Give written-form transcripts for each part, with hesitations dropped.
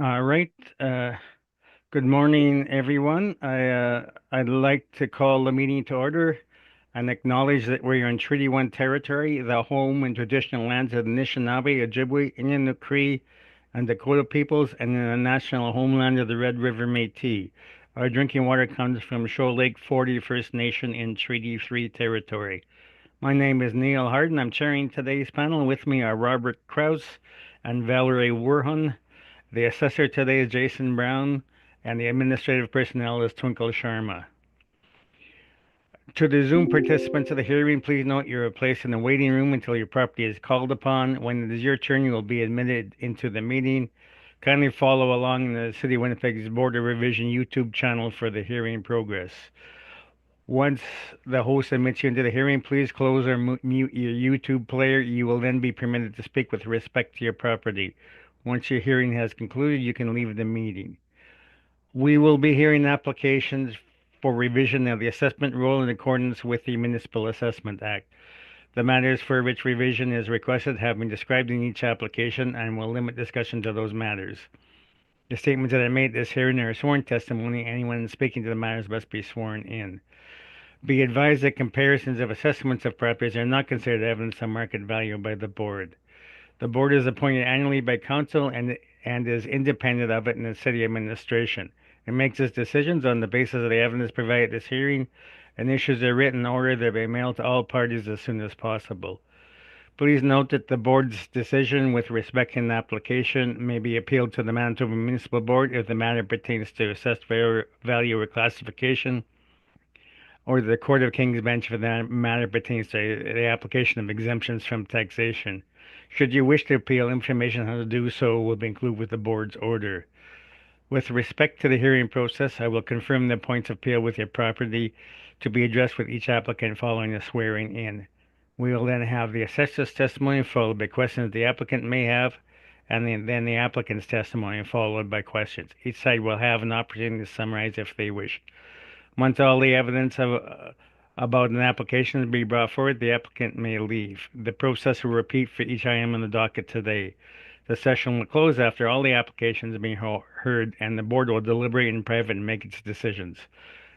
All right. Uh, Good morning, everyone. I'd like to call the meeting to order and acknowledge that we're in Treaty One territory, the home and traditional lands of the Anishinaabe, Ojibwe, Innu, Cree, and Dakota peoples, and in the national homeland of the Red River Métis. Our drinking water comes from Shoal Lake 40 First Nation in Treaty Three territory. My name is Neil Harden. I'm chairing today's panel. With me are Robert Kraus and Valerie Werhun. The assessor today is Jason Brown, and the administrative personnel is Twinkle Sharma. To the Zoom participants of the hearing, please note you are placed in the waiting room until your property is called upon. When it is your turn, you will be admitted into the meeting. Kindly follow along in the City of Winnipeg's Border Revision YouTube channel for the hearing progress. Once the host admits you into the hearing, please close or mute your YouTube player. You will then be permitted to speak with respect to your property. Once your hearing has concluded, you can leave the meeting. We will be hearing applications for revision of the assessment rule in accordance with the Municipal Assessment Act. The matters for which revision is requested have been described in each application and will limit discussion to those matters. The statements that are made at this hearing are sworn testimony. Anyone speaking to the matters must be sworn in. Be advised that comparisons of assessments of properties are not considered evidence of market value by the board. The board is appointed annually by council and is independent of it in the city administration. It makes its decisions on the basis of the evidence provided at this hearing and issues a written order that may be mailed to all parties as soon as possible. Please note that the board's decision with respect to an application may be appealed to the Manitoba Municipal Board if the matter pertains to assessed value or classification, or the Court of King's Bench if that matter pertains to the application of exemptions from taxation. Should you wish to appeal, information on how to do so will be included with the board's order. With respect to the hearing process, I will confirm the points of appeal with your property to be addressed with each applicant following the swearing in. We will then have the assessor's testimony followed by questions the applicant may have, and then the applicant's testimony followed by questions. Each side will have an opportunity to summarize if they wish. Once all the evidence about an application is be brought forward, the applicant may leave. The process will repeat for each item on the docket today. The session will close after all the applications have been heard, and the board will deliberate in private and make its decisions.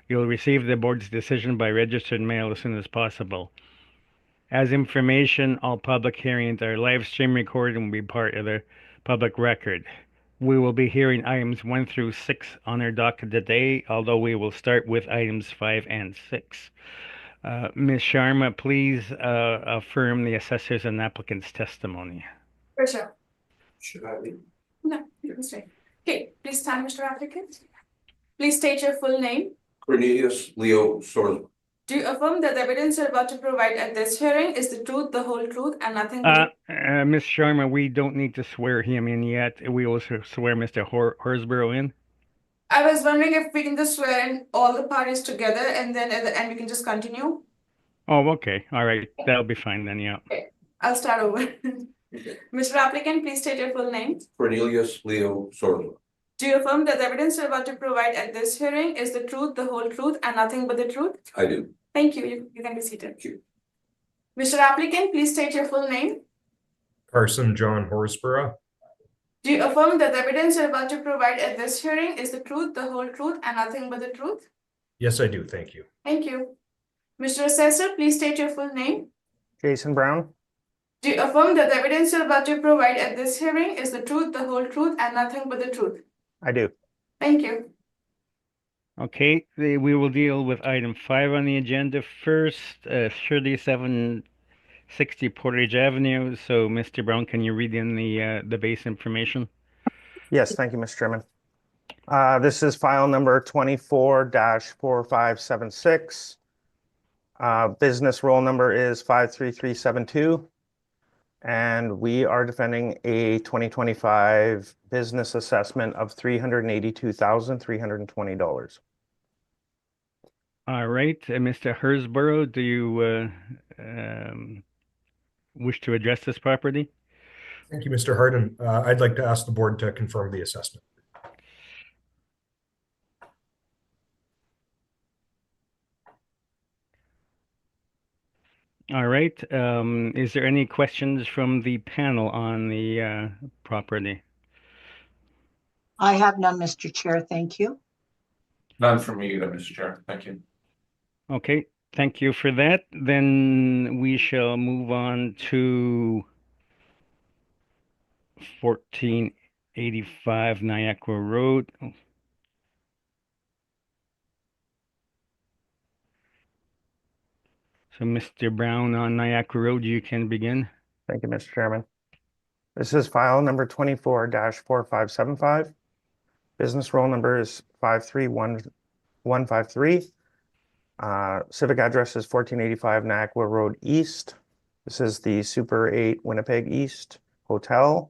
You'll receive the board's decision by registered mail as soon as possible. As information, all public hearings are live stream recorded and will be part of the public record. We will be hearing items 1 through 6 on our docket today, although we will start with items 5 and 6. Ms. Sharma, please affirm the assessor's and applicant's testimony. For sure. Should I leave? No, you can stay. Okay, please stand, Mr. Applicant. Please state your full name. Cornelius Leo Sorley. Do you affirm that the evidence you're about to provide at this hearing is the truth, the whole truth, and nothing but Ms. Sharma, we don't need to swear him in yet. We will swear Mr. Horsborough in. I was wondering if we can just swear in all the parties together and then at the end we can just continue. Oh, okay. All right. That'll be fine then, yeah. Okay, I'll start over. Mr. Applicant, please state your full name. Cornelius Leo Sorley. Do you affirm that the evidence you're about to provide at this hearing is the truth, the whole truth, and nothing but the truth? I do. Thank you. You can be seated. Thank you. Mr. Applicant, please state your full name. Carson John Horsborough. Do you affirm that the evidence you're about to provide at this hearing is the truth, the whole truth, and nothing but the truth? Yes, I do. Thank you. Thank you. Mr. Assessor, please state your full name. Jason Brown. Do you affirm that the evidence you're about to provide at this hearing is the truth, the whole truth, and nothing but the truth? I do. Thank you. Okay, we will deal with item 5 on the agenda first, 3760 Portage Avenue. So, Mr. Brown, can you read in the base information? Yes, thank you, Mr. Chairman. This is file number 24-4576. Business roll number is 53372. And we are defending a 2025 business assessment of $382,320. All right, Mr. Horsborough, do you wish to address this property? Thank you, Mr. Harden. I'd like to ask the board to confirm the assessment. All right, is there any questions from the panel on the property? I have none, Mr. Chair. Thank you. None from me either, Mr. Chair. Thank you. Okay, thank you for that. Then we shall move on to 1485 Niagara Road. So Mr. Brown on Niagara Road, you can begin. Thank you, Mr. Chairman. This is file number 24-4575. Business roll number is 531153. Civic address is 1485 Niagara Road East. This is the Super 8 Winnipeg East Hotel.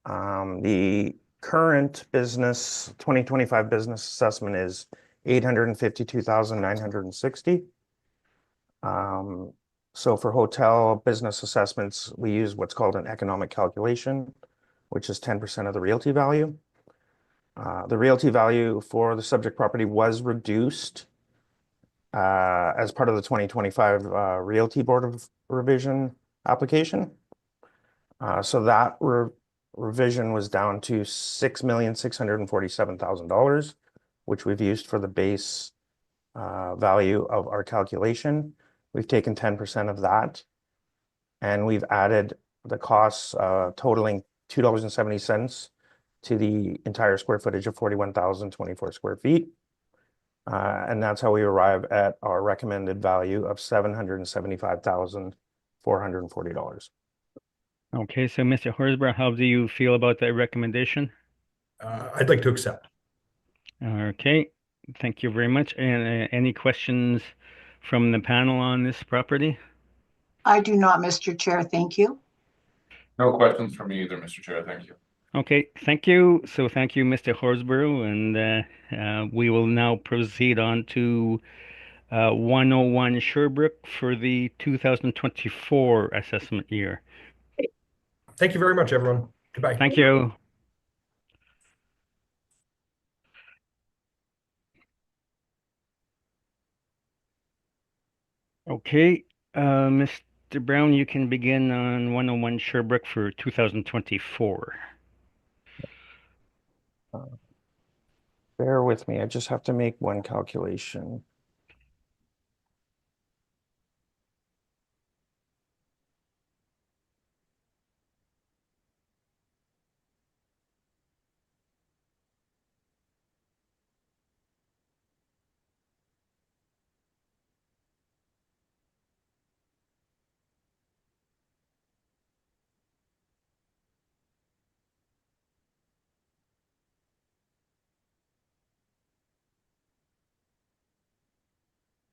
The current business 2025 business assessment is 852,960. So for hotel business assessments, we use what's called an economic calculation, which is 10% of the realty value. The realty value for the subject property was reduced as part of the 2025 Realty Board of Revision application. So that revision was down to $6,647,000, which we've used for the base value of our calculation. We've taken 10% of that, and we've added the costs totaling $2.70 to the entire square footage of 41,024 square feet. And that's how we arrive at our recommended value of $775,440. Okay, so Mr. Horsburgh, how do you feel about that recommendation? I'd like to accept. Okay, thank you very much. And any questions from the panel on this property? I do not, Mr. Chair. Thank you. No questions from me either, Mr. Chair. Thank you. Okay, thank you. So thank you, Mr. Horsburgh, and we will now proceed on to 101 Sherbrooke for the 2024 assessment year. Thank you very much, everyone. Goodbye. Thank you. Okay, Mr. Brown, you can begin on 101 Sherbrooke for 2024. Bear with me, I just have to make one calculation.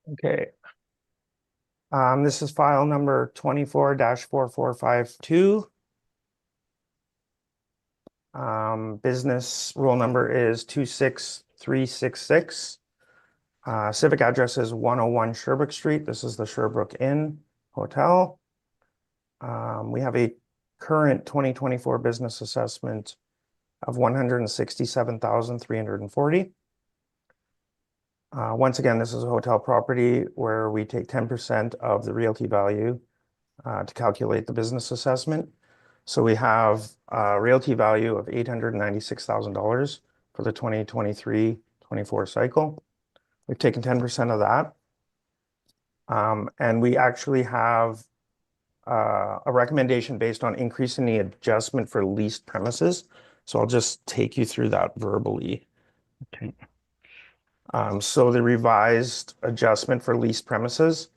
Okay. This is file number 24-4452. Business roll number is 26366. Civic address is 101 Sherbrooke Street. This is the Sherbrooke Inn Hotel. We have a current 2024 business assessment of 167,340. Once again, this is a hotel property where we take 10% of the realty value to calculate the business assessment. So we have a realty value of $896,000 for the 2023-24 cycle. We've taken 10% of that. And we actually have a recommendation based on increasing the adjustment for leased premises. So I'll just take you through that verbally. Okay. So the revised adjustment for leased premises,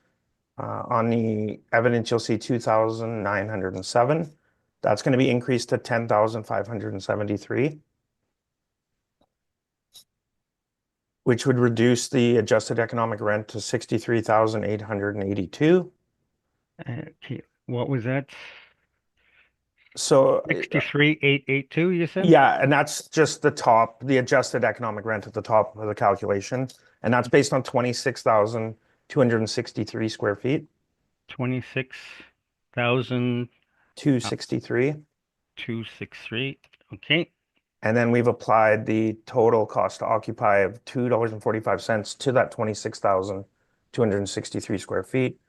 on the evidence, you'll see 2,907. That's going to be increased to 10,573, which would reduce the adjusted economic rent to 63,882. Okay, what was that? So 63,882, you said? yeah, and that's just the top, the adjusted economic rent at the top of the calculation. And that's based on 26,263 square feet. 26,263. 263. Okay. And then we've applied the total cost to occupy of $2.45 to that 26,263 square feet.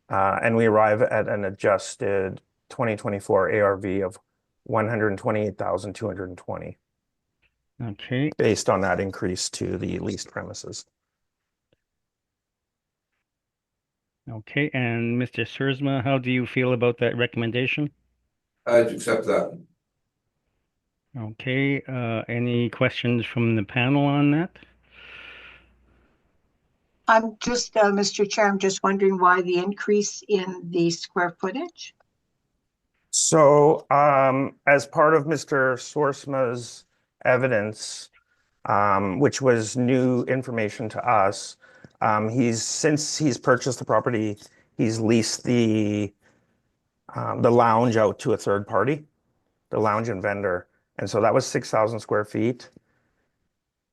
And we arrive at an adjusted 2024 ARV of 128,220. Okay, based on that increase to the leased premises. okay. And Mr. Sersma, how do you feel about that recommendation? I'd accept that. Okay, any questions from the panel on that? I'm just, Mr. Chair, I'm just wondering why the increase in the square footage? So, as part of Mr. Sorsma's evidence, which was new information to us, since he's purchased the property, he's leased the lounge out to a third party, the lounge and vendor. And so that was 6,000 square feet.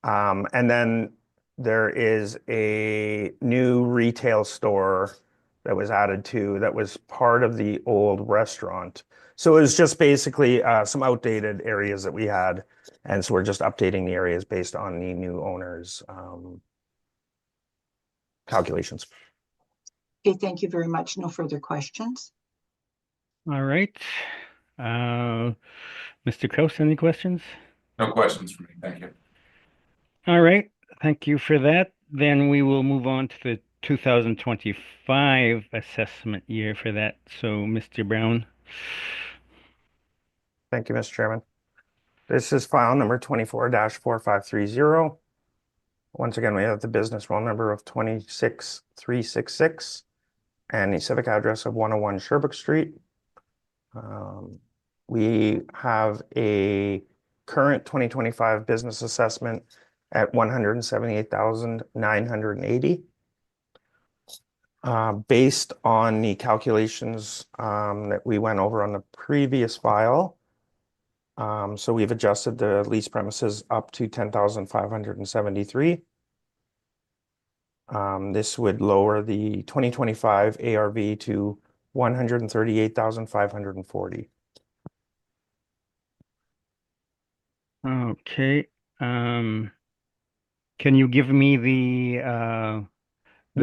And then there is a new retail store that was added to, that was part of the old restaurant. So it was just basically some outdated areas that we had. And so we're just updating the areas based on the new owner's calculations. Okay, thank you very much. No further questions. All right. Mr. Kraus, any questions? No questions for me, thank you. All right, thank you for that. Then we will move on to the 2025 assessment year for that. So, Mr. Brown. Thank you, Mr. Chairman. This is file number 24-4530. Once again, we have the business roll number of 26366 and the civic address of 101 Sherbrooke Street. We have a current 2025 business assessment at 178,980. Based on the calculations that we went over on the previous file, so we've adjusted the lease premises up to 10,573. This would lower the 2025 ARV to 138,540. Okay. Can you give me the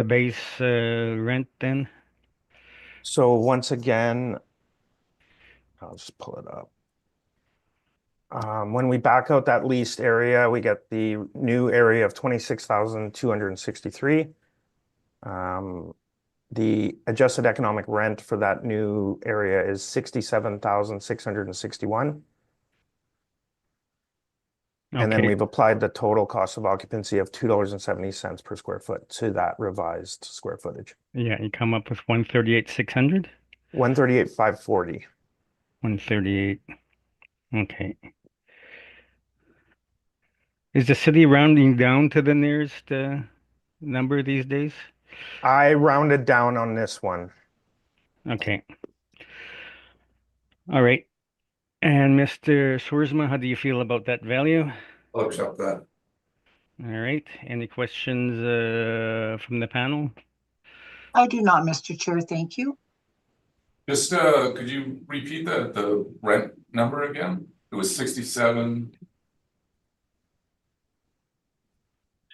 base rent then? So once again, I'll just pull it up. When we back out that leased area, we get the new area of 26,263. The adjusted economic rent for that new area is 67,661. And then Okay. we've applied the total cost of occupancy of $2.70 per square foot to that revised square footage. Yeah, you come up with 138,600? 138,540. 138. Okay. Is the city rounding down to the nearest number these days? I rounded down on this one. Okay. All right. And Mr. Swersma, how do you feel about that value? I'll accept that. All right. Any questions from the panel? I do not, Mr. Chair, thank you. Just, could you repeat the rent number again? It was 67.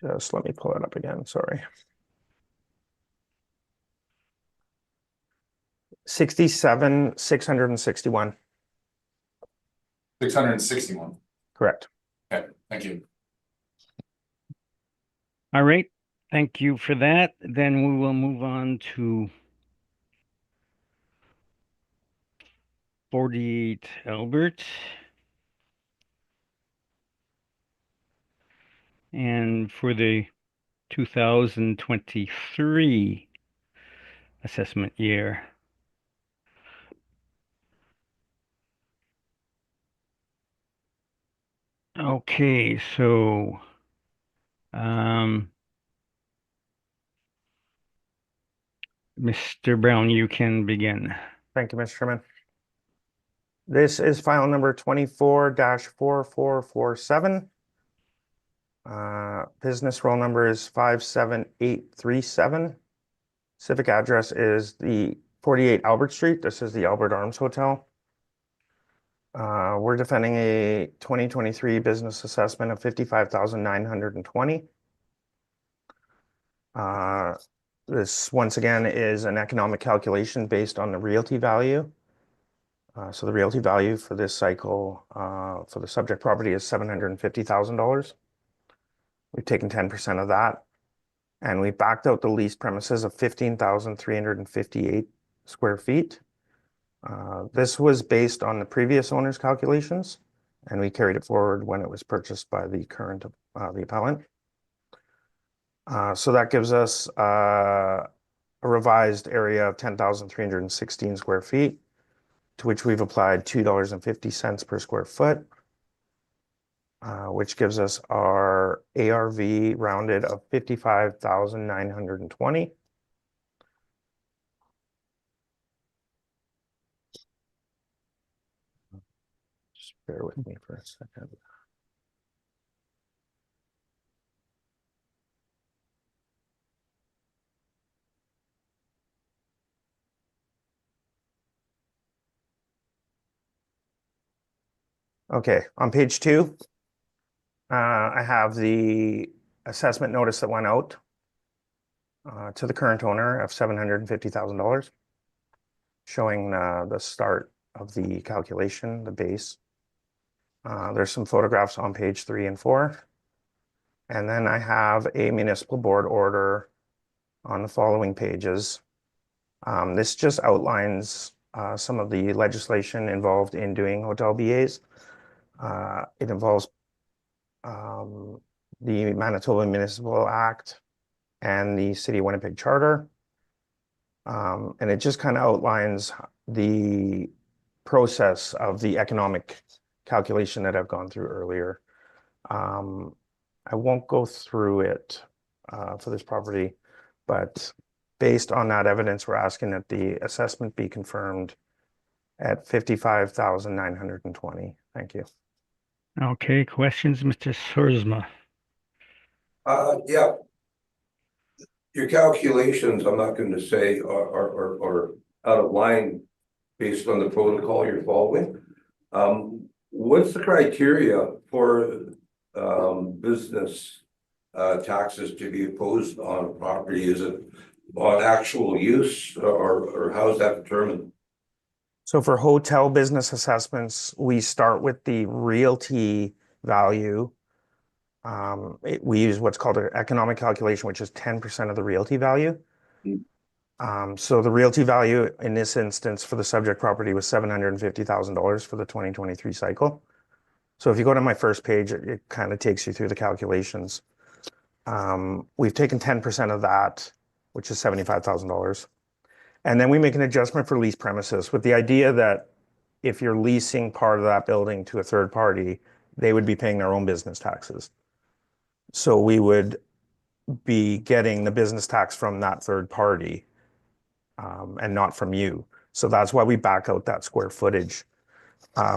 Just let me pull it up again, sorry. 67,661. 661. Correct. Okay, thank you. All right. Thank you for that. Then we will move on to 48 Albert. And for the 2023 assessment year. Okay, so Mr. Brown, you can begin. Thank you, Mr. Chairman. This is file number 24-4447. Business roll number is 57837. Civic address is the 48 Albert Street. This is the Albert Arms Hotel. We're defending a 2023 business assessment of 55,920. This once again is an economic calculation based on the realty value. So the realty value for this cycle, for the subject property is $750,000. We've taken 10% of that, and we backed out the leased premises of 15,358 square feet. This was based on the previous owner's calculations, and we carried it forward when it was purchased by the current, the appellant. So that gives us a revised area of 10,316 square feet, to which we've applied $2.50 per square foot, which gives us our ARV rounded of 55,920. Just bear with me for a second. Okay, on page 2, I have the assessment notice that went out to the current owner of $750,000, showing the start of the calculation, the base. There's some photographs on page 3 and 4. And then I have a municipal board order on the following pages. This just outlines some of the legislation involved in doing hotel BAs. It involves the Manitoba Municipal Act and the City of Winnipeg Charter. And it just kind of outlines the process of the economic calculation that I've gone through earlier. I won't go through it for this property, but based on that evidence, we're asking that the assessment be confirmed at 55,920. Thank you. Okay, questions, Mr. Sursma? Yeah. Your calculations, I'm not going to say are out of line based on the protocol you're following. What's the criteria for business taxes to be imposed on a property? Is it on actual use, or how is that determined? So for hotel business assessments, we start with the realty value. We use what's called an economic calculation, which is 10% of the realty value. So the realty value in this instance for the subject property was $750,000 for the 2023 cycle. So if you go to my first page, it kind of takes you through the calculations. We've taken 10% of that, which is $75,000. And then we make an adjustment for lease premises with the idea that if you're leasing part of that building to a third party, they would be paying their own business taxes. So we would be getting the business tax from that third party and not from you. So that's why we back out that square footage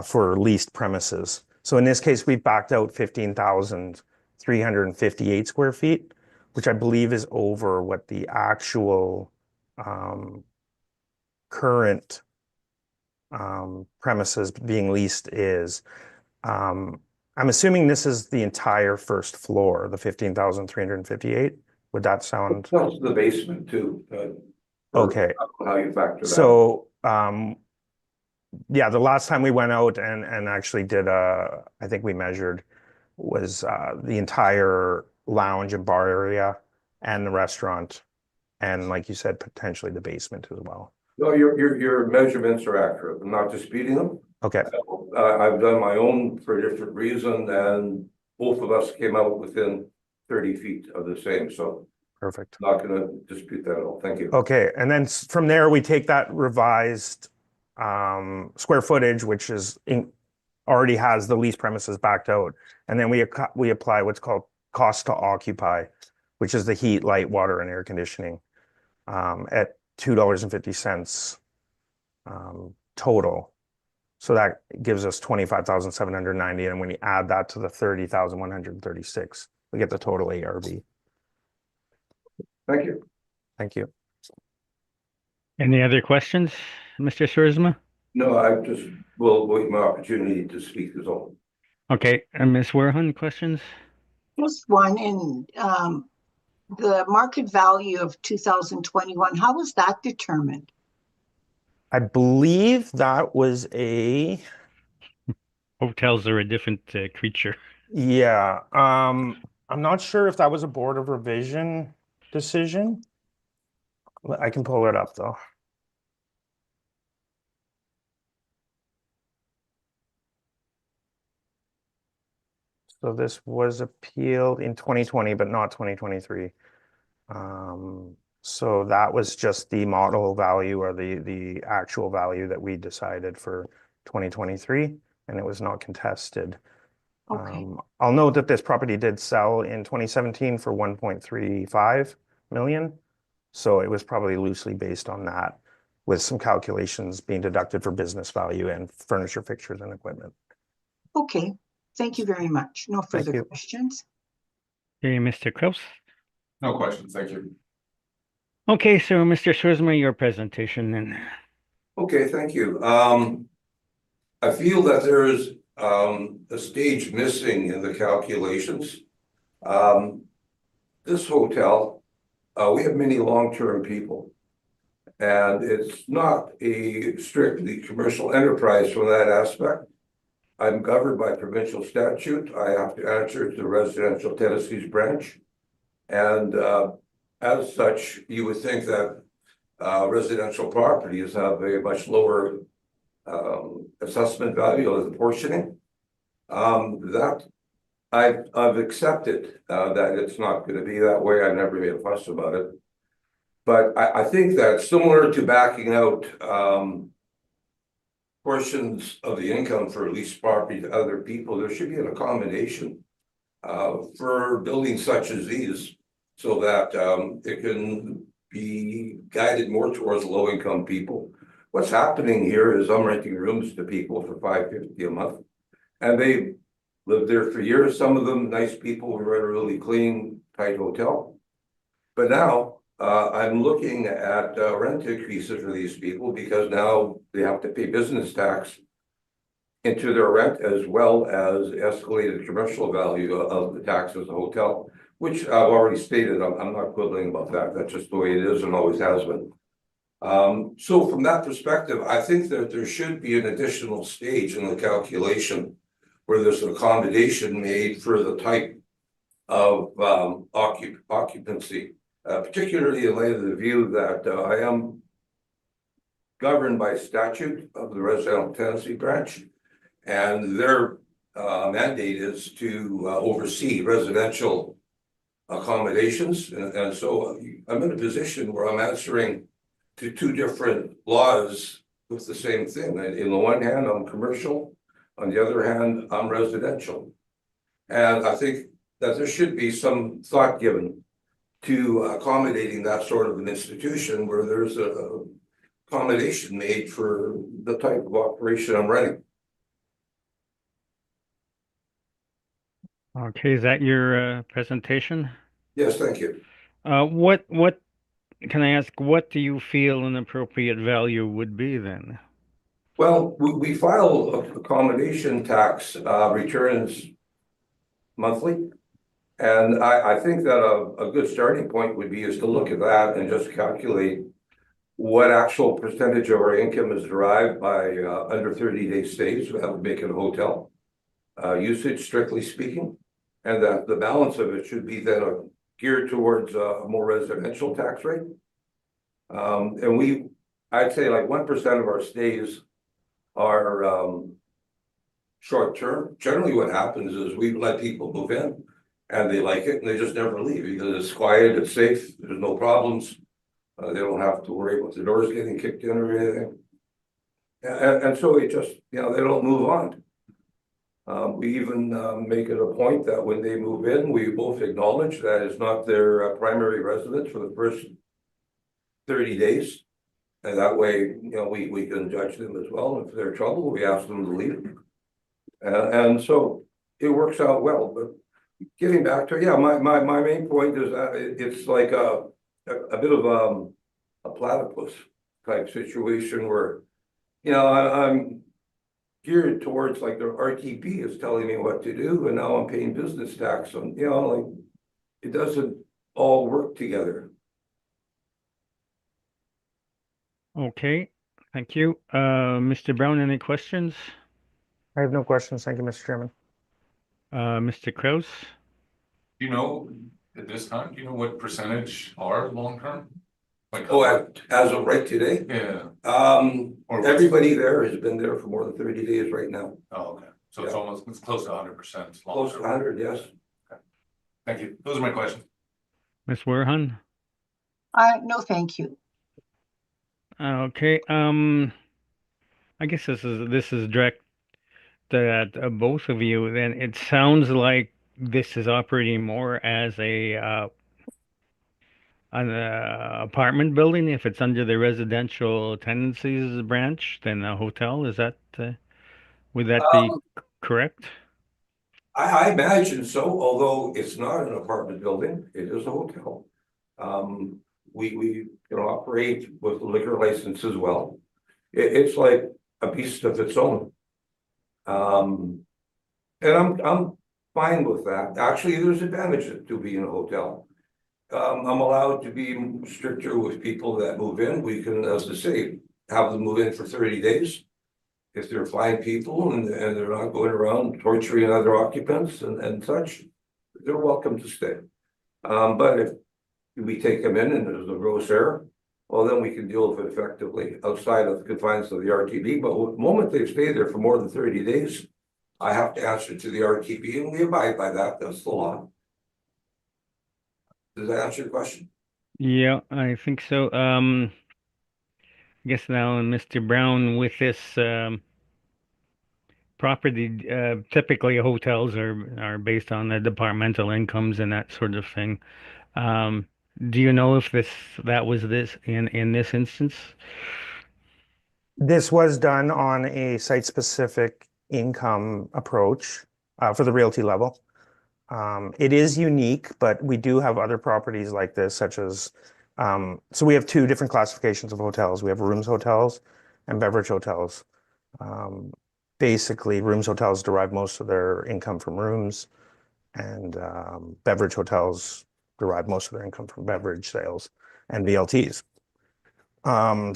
for leased premises. So in this case, we backed out 15,358 square feet, which I believe is over what the actual current premises being leased is. I'm assuming this is the entire first floor, the 15,358. Would that sound? Plus the basement too. Okay. How you factor that? So, yeah, the last time we went out and actually did I think we measured was the entire lounge and bar area and the restaurant, and like you said, potentially the basement as well. No, your measurements are accurate. I'm not disputing them. Okay. I've done my own for a different reason, and both of us came out within 30 feet of the same, so Perfect. not going to dispute that at all. Thank you. Okay, and then from there, we take that revised square footage, which is already has the lease premises backed out, and then we apply what's called cost to occupy, which is the heat, light, water, and air conditioning at $2.50 total. So that gives us 25,790, and when you add that to the 30,136, we get the total ARV. Thank you. Thank you. Any other questions, Mr. Sursma? No, I just will wait my opportunity to speak as well. Okay, and Ms. Werhan, questions? Just one in the market value of 2021, how was that determined? I believe that was a, Hotels are a different creature. yeah, I'm not sure if that was a Board of Revision decision. I can pull it up though. So this was appealed in 2020, but not 2023. So that was just the model value or the actual value that we decided for 2023, and it was not contested. Okay, I'll note that this property did sell in 2017 for 1.35 million. So it was probably loosely based on that, with some calculations being deducted for business value and furniture, fixtures, and equipment. okay. Thank you very much. No Thank further you. questions. Okay, Mr. Kraus. No questions, thank you. Okay, so Mr. Swisma, your presentation then. Okay, thank you. I feel that there is a stage missing in the calculations. This hotel, we have many long-term people. And it's not a strictly commercial enterprise from that aspect. I'm governed by provincial statute. I have to answer to the residential tenancies branch. And as such, you would think that residential properties have a much lower assessment value of the portioning. That I've accepted that it's not going to be that way. I never made a fuss about it. But I think that similar to backing out portions of the income for leased property to other people, there should be an accommodation for buildings such as these, so that it can be guided more towards low-income people. What's happening here is I'm renting rooms to people for $5.50 a month, and they lived there for years. Some of them nice people who run a really clean, tight hotel. But now I'm looking at rent increases for these people because now they have to pay business tax into their rent, as well as escalated commercial value of the tax as a hotel, which I've already stated. I'm not quibbling about that. That's just the way it is and always has been. So from that perspective, I think that there should be an additional stage in the calculation where there's an accommodation made for the type of occupancy. Particularly in light of the view that I am governed by statute of the residential tenancy branch, and their mandate is to oversee residential accommodations. And so I'm in a position where I'm answering to two different laws with the same thing. In the one hand, I'm commercial. On the other hand, I'm residential. And I think that there should be some thought given to accommodating that sort of an institution where there's a accommodation made for the type of operation I'm running. Okay, is that your presentation? Yes, thank you. What can I ask? What do you feel an appropriate value would be then? Well, we file accommodation tax returns monthly. And I think that a good starting point would be is to look at that and just calculate what actual percentage of our income is derived by under 30-day stays. That would make it a hotel usage, strictly speaking, and that the balance of it should be then geared towards a more residential tax rate. And I'd say like 1% of our stays are short term. Generally, what happens is we let people move in and they like it and they just never leave because it's quiet, it's safe, there's no problems. They don't have to worry about the doors getting kicked in or anything. And so it just, they don't move on. We even make it a point that when they move in, we both acknowledge that it's not their primary residence for the first 30 days. And that way, we can judge them as well. If they're in trouble, we ask them to leave. And so it works out well. But getting back to, my main point is that it's like a bit of a platypus type situation where, I'm geared towards like the RTP is telling me what to do, and now I'm paying business tax on, like it doesn't all work together. Okay, Thank you. Mr. Brown, any questions? I have no questions. Thank you, Mr. Chairman. Mr. Kraus? Do you know, at this time, do you know what percentage are long-term? Like, Oh, as of right today, yeah, Or what's- everybody there has been there for more than 30 days right now. oh, okay, so it's Yeah. almost, it's close to 100%. Close to 100, yes. Thank you, those are my questions. Ms. Werhan? No, thank you. Okay, I guess this is direct at both of you. Then it sounds like this is operating more as an apartment building if it's under the residential tenancies branch than a hotel. Is that would that be correct? I imagine so, although it's not an apartment building, it is a hotel. We operate with liquor license as well. It's like a beast of its own. And I'm fine with that. Actually, there's advantages to being a hotel. I'm allowed to be stricter with people that move in. We can, as I say, have them move in for 30 days. If they're fine people and they're not going around torturing other occupants and such, they're welcome to stay. But if we take them in and there's a gross error, well, then we can deal with it effectively outside of the confines of the RTB. But the moment they've stayed there for more than 30 days, I have to answer to the RTB, and we abide by that. That's the law. Does that answer your question? Yeah, I think so. I guess now, Mr. Brown, with this property, typically hotels are based on the departmental incomes and that sort of thing. Um, do you know if that was this in this instance? This was done on a site-specific income approach for the realty level. It is unique, but we do have other properties like this, such as, so we have two different classifications of hotels. We have rooms hotels and beverage hotels. Basically, rooms hotels derive most of their income from rooms, and beverage hotels derive most of their income from beverage sales and VLTs.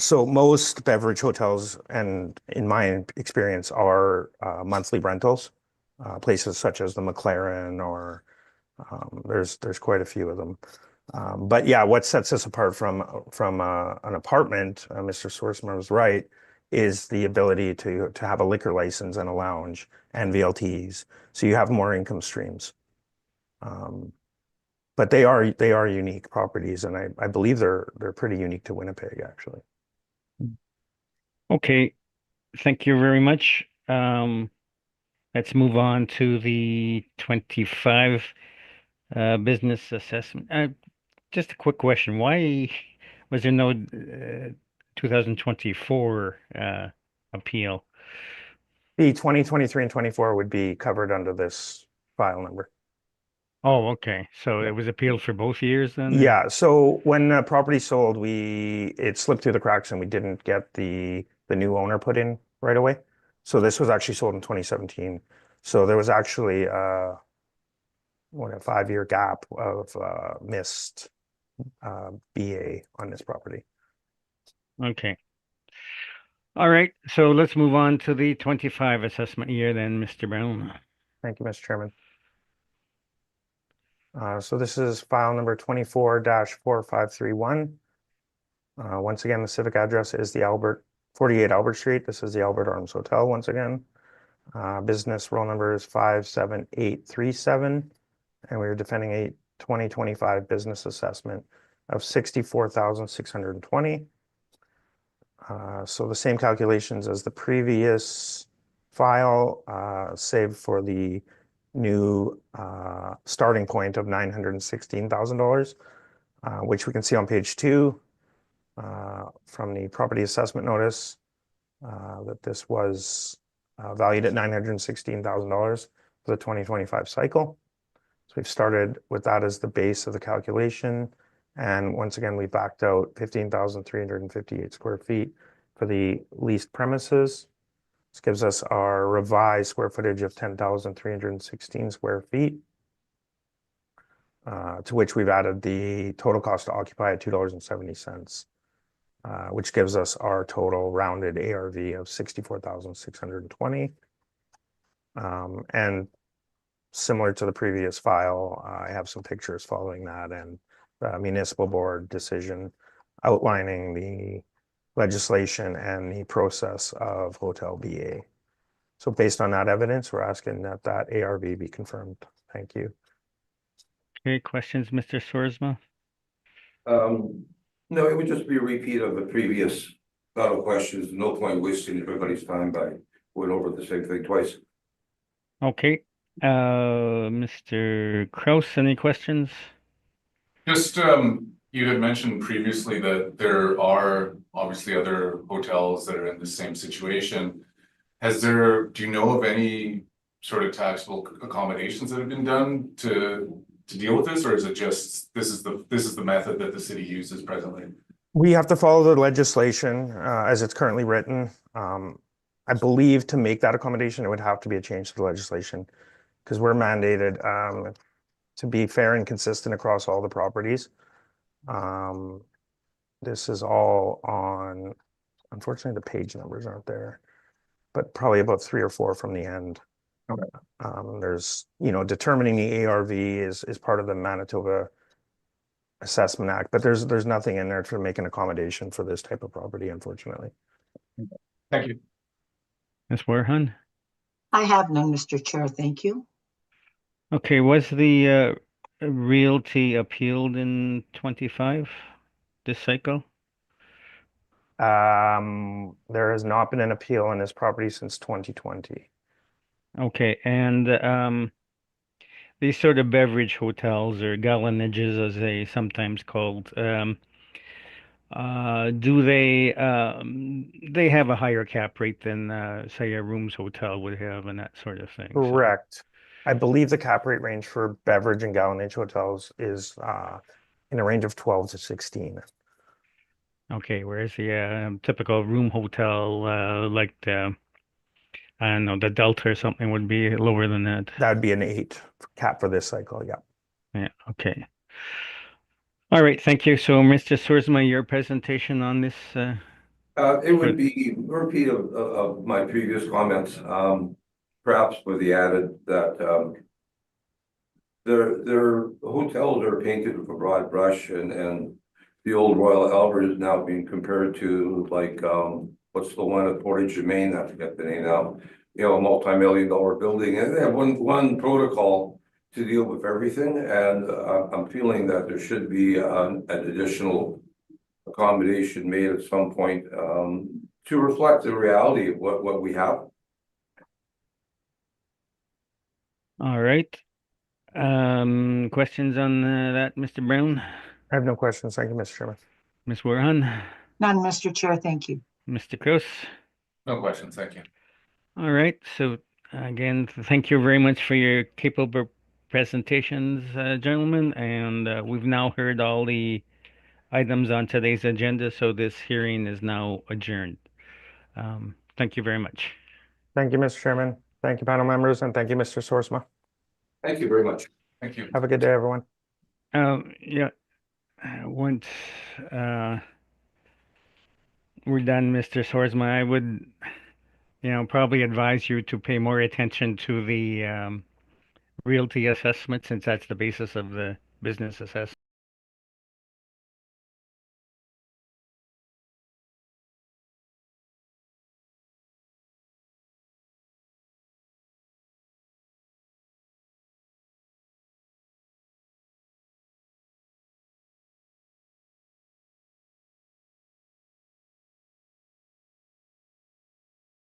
So most beverage hotels, and in my experience, are monthly rentals. Places such as the McLaren, or there's quite a few of them. But yeah, what sets us apart from an apartment, Mr. Swartzman was right, is the ability to have a liquor license and a lounge and VLTs, so you have more income streams. But they are unique properties, and I believe they're pretty unique to Winnipeg, actually. Okay, thank you very much. Let's move on to the 25 business assessment. Just a quick question. Why was there no 2024 appeal? The 2023 and 24 would be covered under this file number. Oh, okay. So it was appealed for both years then? Yeah, so when the property sold, it slipped through the cracks and we didn't get the new owner put in right away. So this was actually sold in 2017. So there was actually a 5-year gap of missed BA on this property. Okay. All right. So let's move on to the 25 assessment year then, Mr. Brown. Thank you, Mr. Chairman. So this is file number 24-4531. Once again, the civic address is the 48 Albert Street. This is the Albert Arms Hotel once again. Business roll number is 57837, and we are defending a 2025 business assessment of 64,620. So the same calculations as the previous file, save for the new starting point of $916,000, which we can see on page 2 from the property assessment notice, that this was valued at $916,000 for the 2025 cycle. So we've started with that as the base of the calculation. And once again, we backed out 15,358 square feet for the leased premises. This gives us our revised square footage of 10,316 square feet, to which we've added the total cost to occupy at $2.70. which gives us our total rounded ARV of 64,620. And similar to the previous file, I have some pictures following that and the municipal board decision outlining the legislation and the process of Hotel BA. So based on that evidence, we're asking that ARV be confirmed. Thank you. Okay, questions, Mr. Sorsma? No, it would just be a repeat of the previous lot of questions. No point wasting everybody's time by going over the same thing twice. Okay, Mr. Kraus, any questions? Just, you had mentioned previously that there are obviously other hotels that are in the same situation. Do you know of any sort of taxable accommodations that have been done to deal with this, or is it just, this is the method that the city uses presently? We have to follow the legislation as it's currently written. I believe to make that accommodation, it would have to be a change to the legislation because we're mandated to be fair and consistent across all the properties. This is all on, unfortunately, the page numbers aren't there, but probably about 3 or 4 from the end. Okay. There's, determining the ARV is part of the Manitoba Assessment Act, but there's nothing in there to make an accommodation for this type of property, unfortunately. Thank you. Ms. Warhan? I have none, Mr. Chair. Thank you. Okay, was the realty appealed in 25, this cycle? There has not been an appeal on this property since 2020. Okay, and these sort of beverage hotels or gallinages, as they sometimes called, do they have a higher cap rate than say a rooms hotel would have and that sort of thing? So- Correct. I believe the cap rate range for beverage and gallonage hotels is in a range of 12 to 16. Okay, whereas the typical room hotel, like the, I don't know, the Delta or something would be lower than that. That would be an 8 cap for this cycle, yeah. Yeah, okay. All right, thank you. So, Mr. Sorsma, your presentation on this, It would be a repeat of my previous comments, perhaps with the added that their hotels are painted with a broad brush and the old Royal Albert is now being compared to like what's the one at Portage and Maine? I forget the name now. A multi-million-dollar building, and they have one protocol to deal with everything. And I'm feeling that there should be an additional accommodation made at some point to reflect the reality of what we have. all right. Questions on that, Mr. Brown? I have no questions. Thank you, Mr. Chairman. Ms. Warhan? None, Mr. Chair. Thank you. Mr. Kraus? No questions, thank you. All right, so again, thank you very much for your capable presentations, gentlemen, and we've now heard all the items on today's agenda, so this hearing is now adjourned. Thank you very much. Thank you, Mr. Chairman. Thank you, panel members, and thank you, Mr. Sorsma. Thank you very much. Thank you. Have a good day, everyone. Yeah, once we're done, Mr. Sorsma, I would, probably advise you to pay more attention to the realty assessment since that's the basis of the business assessment.